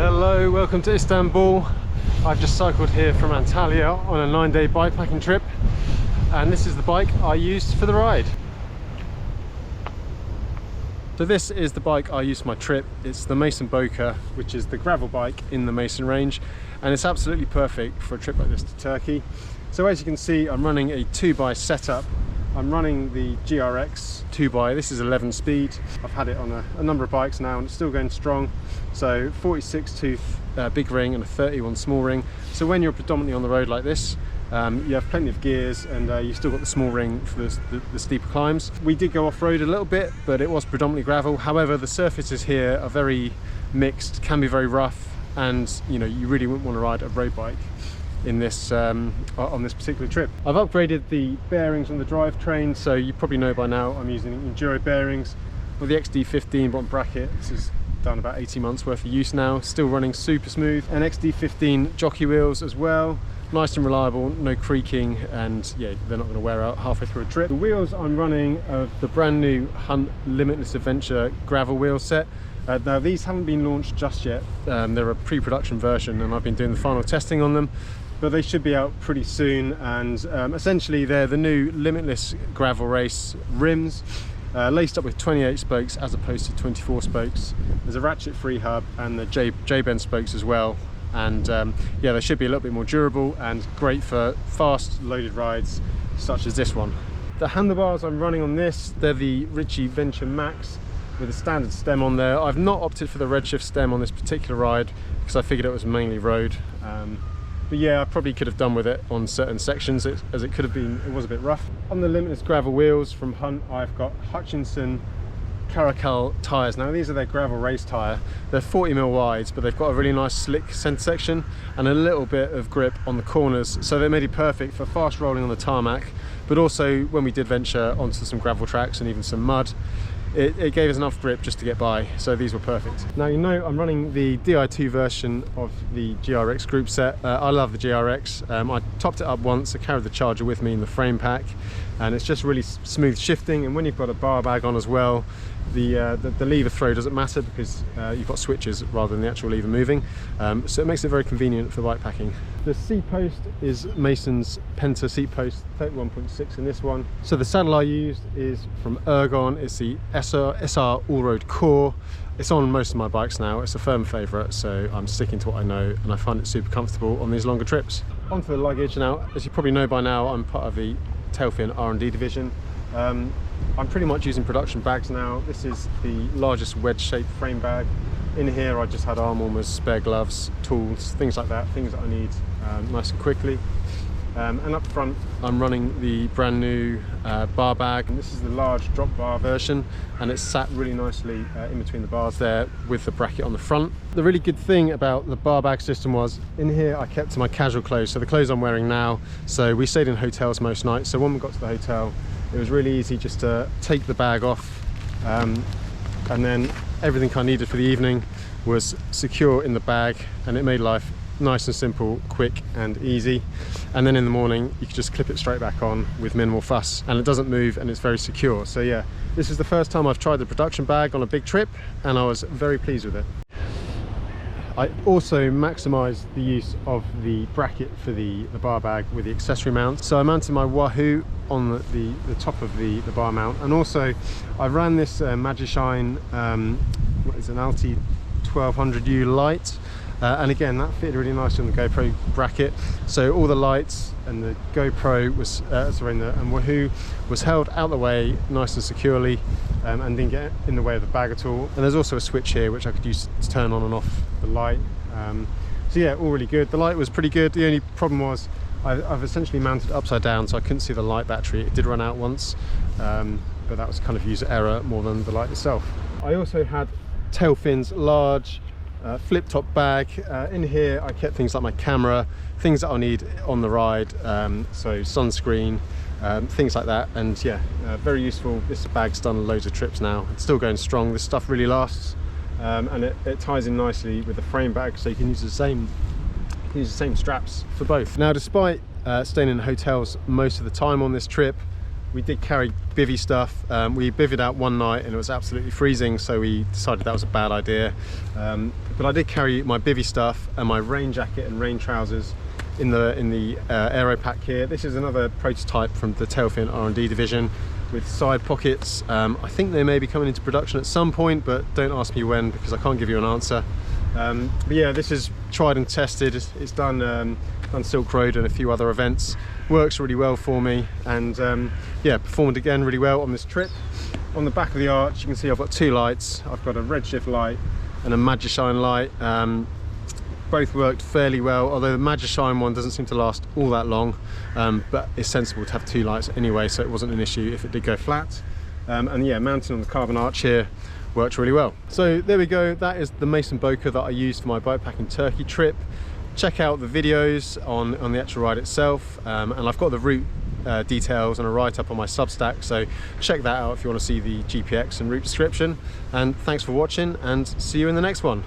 Hello, welcome to Istanbul. I've just cycled here from Antalya on a 9-day bikepacking trip, and this is the bike I used for the ride. So this is the bike I used for my trip. It's the Mason Bokeh, which is the gravel bike in the Mason range, and it's absolutely perfect for a trip like this to Turkey. So as you can see, I'm running a 2x setup. I'm running the GRX 2x, this is 11 speed. I've had it on a number of bikes now and it's still going strong. So 46 tooth big ring and a 31 small ring. So when you're predominantly on the road like this, you have plenty of gears and you've still got the small ring for the steeper climbs. We did go off-road a little bit, but it was predominantly gravel. However, the surfaces here are very mixed, can be very rough, and you really wouldn't want to ride a road bike in this on this particular trip. I've upgraded the bearings on the Drivetrain, so you probably know by now I'm using enduro bearings with the XD15 bottom bracket. This is done about 18 months worth of use now, still running super smooth, and XD15 jockey wheels as well, nice and reliable, no creaking, and yeah, they're not going to wear out halfway through a trip. The wheels I'm running are the brand new Hunt Limitless Adventure gravel wheel set. Now these haven't been launched just yet, they're a pre-production version and I've been doing the final testing on them, but they should be out pretty soon. And essentially they're the new Limitless gravel race rims, laced up with 28 spokes as opposed to 24 spokes. There's a ratchet free hub and the J-bend spokes as well, and yeah, they should be a little bit more durable and great for fast loaded rides such as this one. The handlebars I'm running on this, they're the Ritchie Venture Max with a standard stem on there. I've not opted for the redshift stem on this particular ride because I figured it was mainly road, but yeah, I probably could have done with it on certain sections as it could have been, it was a bit rough. On the Limitless gravel wheels from Hunt, I've got Hutchinson Caracal tyres. Now these are their gravel race tyre. They're 40mm wides, but they've got a really nice slick centre section and a little bit of grip on the corners, so they made it perfect for fast rolling on the tarmac, but also when we did venture onto some gravel tracks and even some mud, it gave us enough grip just to get by, so these were perfect. Now I'm running the Di2 version of the GRX group set. I love the GRX. I topped it up once, I carried the charger with me in the frame pack, and it's just really smooth shifting, and when you've got a bar bag on as well, the lever throw doesn't matter because you've got switches rather than the actual lever moving, so it makes it very convenient for bike packing. The seat post is Mason's Penta seat post, 31.6 in this one. So the saddle I used is from Ergon. It's the SR All-Road Core. It's on most of my bikes now. It's a firm favourite, so I'm sticking to what I know and I find it super comfortable on these longer trips. Onto the luggage now. As you probably know by now, I'm part of the Tailfin R&D division. I'm pretty much using production bags now. This is the largest wedge-shaped frame bag. In here I just had arm warmers, spare gloves, tools, things like that, things that I need nice and quickly. And up front I'm running the brand new bar bag, and this is the large drop bar version, and it's sat really nicely in between the bars there with the bracket on the front. The really good thing about the bar bag system was in here I kept my casual clothes, so the clothes I'm wearing now. So we stayed in hotels most nights, so when we got to the hotel it was really easy just to take the bag off, and then everything I needed for the evening was secure in the bag, and it made life nice and simple, quick and easy. And then in the morning you can just clip it straight back on with minimal fuss, and it doesn't move and it's very secure. So yeah, this is the first time I've tried the production bag on a big trip and I was very pleased with it. I also maximised the use of the bracket for the bar bag with the accessory mount. So I mounted my Wahoo on the top of the bar mount, and also I ran this Magishine, what is an Alti 1200U light, and again that fitted really nicely on the GoPro bracket. So all the lights and the GoPro was and Wahoo was held out the way nice and securely, and didn't get in the way of the bag at all. And there's also a switch here which I could use to turn on and off the light. So yeah, all really good. The light was pretty good. The only problem was I've essentially mounted upside down, so I couldn't see the light battery. It did run out once, but that was kind of user error more than the light itself. I also had Tailfin's large flip top bag. In here I kept things like my camera, things that I'll need on the ride, so sunscreen, things like that. And yeah, very useful. This bag's done loads of trips now, it's still going strong. This stuff really lasts, and it ties in nicely with the frame bag, so you can use the same straps for both. Now despite staying in hotels most of the time on this trip, We did carry bivvy stuff. We bivvied out one night and it was absolutely freezing, so we decided that was a bad idea. But I did carry my bivvy stuff and my rain jacket and rain trousers in the aero pack here. This is another prototype from the Tailfin R&D division with side pockets. I think they may be coming into production at some point, but don't ask me when because I can't give you an answer. But yeah, this is tried and tested. It's done Silk Road and a few other events. Works really well for me, and yeah, performed again really well on this trip. On the back of the arch you can see I've got two lights. I've got a redshift light and a Magishine light. Both worked fairly well, although the Magishine one doesn't seem to last all that long, but it's sensible to have two lights anyway, so it wasn't an issue if it did go flat. And yeah, mounting on the carbon arch here worked really well. So there we go, that is the Mason Bokeh that I used for my Bikepacking Turkey trip. Check out the videos on the actual ride itself, and I've got the route details and a write-up on my Substack, so check that out if you want to see the GPX and route description. And thanks for watching, and see you in the next one.